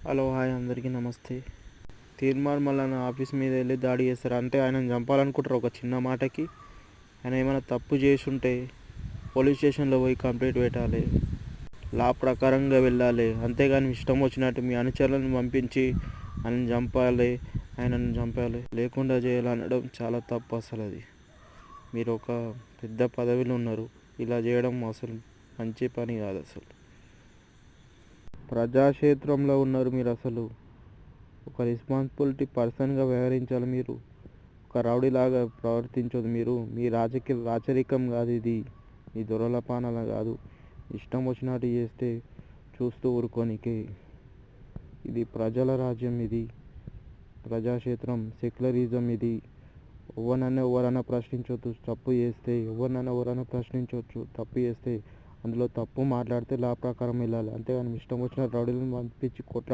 Hello hi అందరికీ నమస్తే. Teenmar Mallanna office మీద వెళ్ళి దాడి చేస్తారు. అంటే ఆయనను చంపాలనుకుంటారు ఒక చిన్న మాటకి. ఆయన ఏమైనా తప్పు చేసి ఉంటే పోలీస్ స్టేషన్లో పోయి కంప్లైంట్ పెట్టాలి, లా ప్రకారంగా వెళ్ళాలి. అంతేగాని ఇష్టం వచ్చినట్టు మీ అనుచరులను పంపించి ఆయనను చంపాలి లేకుండా చేయాలనడం చాలా తప్పు. అసలు అది మీరు ఒక పెద్ద పదవిలో ఉన్నారు, ఇలా చేయడం అసలు మంచి పని కాదు. అసలు ప్రజాక్షేత్రంలో ఉన్నారు మీరు, అసలు ఒక రెస్పాన్సిబిలిటీ పర్సన్గా వ్యవహరించాలి. మీరు ఒక రౌడీలాగా ప్రవర్తించదు. మీ రాచరికం కాదు ఇది, మీ దొరల పాలన కాదు. ఇష్టం వచ్చినట్టు చేస్తే చూస్తూ ఊరుకోనికి. ఇది ప్రజల రాజ్యం, ఇది ప్రజాక్షేత్రం, సెక్యులరిజం. ఇది ఎవరైనా ప్రశ్నించవచ్చు తప్పు చేస్తే, ఎవరైనా ప్రశ్నించవచ్చు తప్పు చేస్తే. అందులో తప్పు మాట్లాడితే లా ప్రకారం వెళ్ళాలి. అంతేగాని ఇష్టం వచ్చిన రౌడీలను పంపించి కొట్లాడ